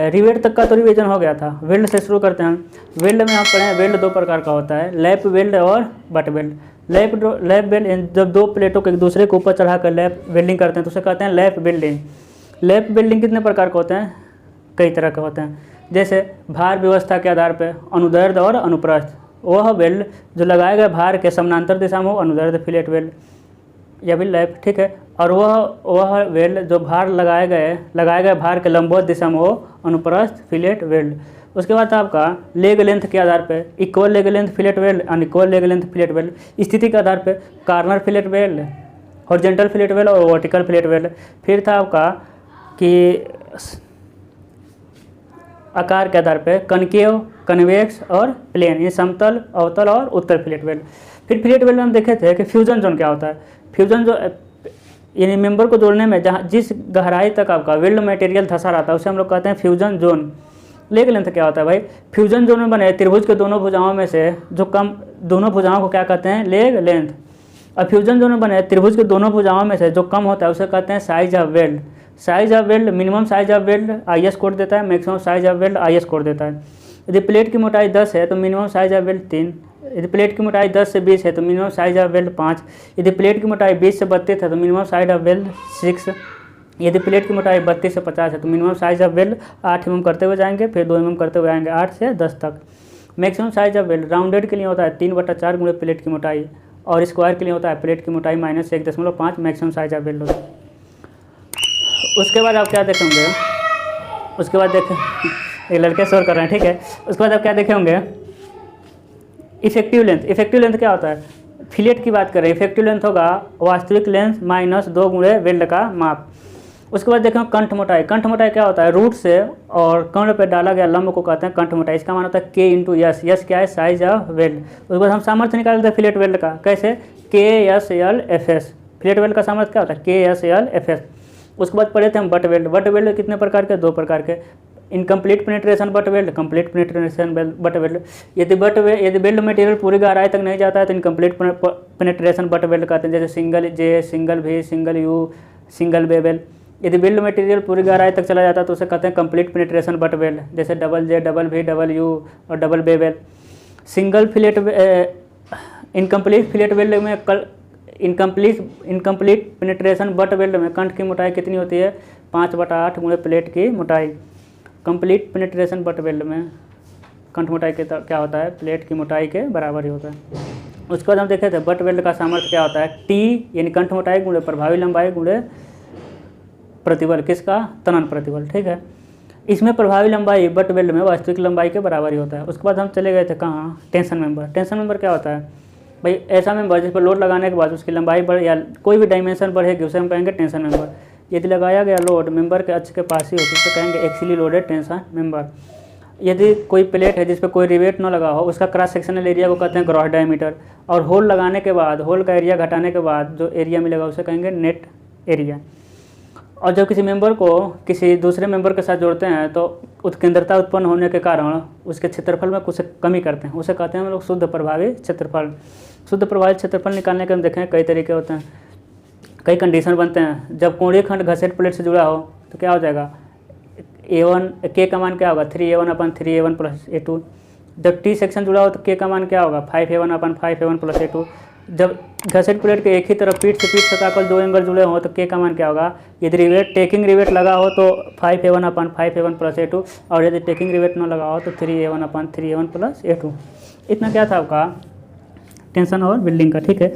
Rivet तक का तो रिवीजन हो गया था। वेल्ड से शुरू करते हैं। वेल्ड में आप पढ़े वेल्ड दो प्रकार का होता है, लैप वेल्ड और बट वेल्ड। लैप वेल्ड जब दो प्लेटों को एक दूसरे के ऊपर चढ़ाकर लैप वेल्डिंग करते हैं तो उसे कहते हैं लैप वेल्डिंग। लैप वेल्डिंग कितने प्रकार के होते हैं? कई तरह के होते हैं। जैसे भार व्यवस्था के आधार पर अनुदैर्ध्य और अनुप्रस्थ, वह वेल्ड जो लगाए गए भार के समानांतर दिशा में हो अनुदैर्ध्य फिलेट वेल्ड, यह भी लैप, ठीक है। और वह वेल्ड जो भार लगाए गए भार के लंबवत दिशा में हो अनुप्रस्थ फिलेट वेल्ड। उसके बाद आपका लेग लेंथ के आधार पे equal leg length fillet weld, unequal leg length fillet weld. स्थिति के आधार पे corner fillet weld, horizontal fillet weld और वर्टिकल फिलेट वेल्ड। फिर था आपका कि आकार के आधार पे कनकेव, कन्वेक्स और प्लेन, ये समतल, अवतल और उत्तर फिलेट वेल्ड। फिर फिलेट वेल्ड में हम देखे थे कि फ्यूजन जोन क्या होता है। फ्यूजन जो यानी मेंबर को जोड़ने में जहाँ जिस गहराई तक आपका वेल्ड मटेरियल धंसा रहता है उसे हम लोग कहते हैं फ्यूजन जोन। लेग लेंथ क्या होता है भाई? फ्यूजन जोन में बने त्रिभुज के दोनों भुजाओं में से जो कम, दोनों भुजाओं को क्या कहते हैं? Leg length. और फ्यूजन जोन में बने त्रिभुज के दोनों भुजाओं में से जो कम होता है उसे कहते हैं size of weld. Size of weld, minimum size of weld IS code देता है, maximum size of weld IS code देता है। यदि प्लेट की मोटाई 10 है तो मिनिमम साइज ऑफ वेल्ड 3। यदि प्लेट की मोटाई 10 से 20 है तो मिनिमम साइज ऑफ वेल्ड 5। यदि प्लेट की मोटाई 20 से 32 है तो मिनिमम साइज ऑफ वेल्ड 6। यदि प्लेट की मोटाई 32 से 50 है तो minimum size of weld 8 mm करते हुए जाएंगे, फिर 2 mm करते हुए आएंगे 8 से 10 तक। Maximum size of weld rounded के लिए होता है 3/4 गुणे प्लेट की मोटाई, और स्क्वायर के लिए होता है प्लेट की मोटाई -1.5 मैक्सिमम साइज ऑफ वेल्ड होता है। उसके बाद आप क्या देखेंगे? उसके बाद देखें, ये लड़के शोर कर रहे हैं, ठीक है। उसके बाद आप क्या देखे होंगे? Effective length. इफेक्टिव लेंथ क्या होता है? फिलेट की बात करें, इफेक्टिव लेंथ होगा वास्तविक लेंथ -2 गुणे वेल्ड का माप। उसके बाद देखें कंठ मोटाई। कंठ मोटाई क्या होता है? रूट से और कर्ण पे डाला गया लंब को कहते हैं कंठ मोटाई। इसका मान होता है K × S। यस क्या है? Size of weld. उसके बाद हम सामर्थ्य निकालते हैं फिलेट वेल्ड का, कैसे? KSLFS। फिलेट वेल्ड का सामर्थ्य क्या होता है? KSLFS। उसके बाद पढ़े थे हम बट वेल्ड। बट वेल्ड कितने प्रकार के? 2 प्रकार के, incomplete penetration butt weld, complete penetration butt weld. यदि वेल्ड मटेरियल पूरी गहराई तक नहीं जाता है तो इनकम्प्लीट पेनिट्रेशन बट वेल्ड कहते हैं, जैसे single J, single V, single U, single bevel. यदि वेल्ड मटेरियल पूरी गहराई तक चला जाता है तो उसे कहते हैं कंप्लीट पेनिट्रेशन बट वेल्ड, जैसे double J, double V, double U और double bevel. Single fillet, incomplete fillet weld में इनकम्प्लीट पेनिट्रेशन बट वेल्ड में कंठ की मोटाई कितनी होती है? 5/8 गुणे प्लेट की मोटाई। कंप्लीट पेनिट्रेशन बट वेल्ड में कंठ मोटाई के क्या होता है? प्लेट की मोटाई के बराबर ही होता है। उसके बाद हम देखे थे बट वेल्ड का सामर्थ्य क्या होता है? T यानी कंठ मोटाई गुणे प्रभावी लंबाई गुणे प्रतिबल, किसका? तनन प्रतिबल, ठीक है। इसमें प्रभावी लंबाई बट वेल्ड में वास्तविक लंबाई के बराबर ही होता है। उसके बाद हम चले गए थे कहाँ? Tension member. टेंशन मेंबर क्या होता है भाई? ऐसा मेंबर जिस पर लोड लगाने के बाद उसकी लंबाई बढ़ या कोई भी डायमेंशन बढ़ेगी उसे हम कहेंगे टेंशन मेंबर। यदि लगाया गया लोड मेंबर के अक्ष के पास ही हो तो उसे कहेंगे एक्सियली लोडेड टेंशन मेंबर। यदि कोई प्लेट है जिस पर कोई रिवेट न लगा हो उसका क्रॉस सेक्शनल एरिया को कहते हैं ग्रॉस डायमीटर, और होल लगाने के बाद होल का एरिया घटाने के बाद जो एरिया मिलेगा उसे कहेंगे नेट एरिया। और जब किसी मेंबर को किसी दूसरे मेंबर के साथ जोड़ते हैं तो उत्केंद्रता उत्पन्न होने के कारण उसके क्षेत्रफल में कुछ कमी करते हैं, उसे कहते हैं हम लोग शुद्ध प्रभावी क्षेत्रफल। शुद्ध प्रभावी क्षेत्रफल निकालने के हम देखें कई तरीके होते हैं, कई कंडीशन बनते हैं। जब कोणीय खंड घसेट प्लेट से जुड़ा हो तो क्या हो जाएगा? A1 K का मान क्या होगा? 3A1/3A1 + A2। जब T सेक्शन जुड़ा हो तो K का मान क्या होगा? 5A1/5A1 + A2। जब घसेट प्लेट के एक ही तरफ पीठ से पीठ सताकल 2 एंगल जुड़े हों तो K का मान क्या होगा? यदि टेकिंग रिवेट लगा हो तो 5A1/5A1 + A2, और यदि टेकिंग रिवेट न लगा हो तो 3A1/3A1 + A2। इतना क्या था आपका टेंशन और बिल्डिंग का, ठीक है।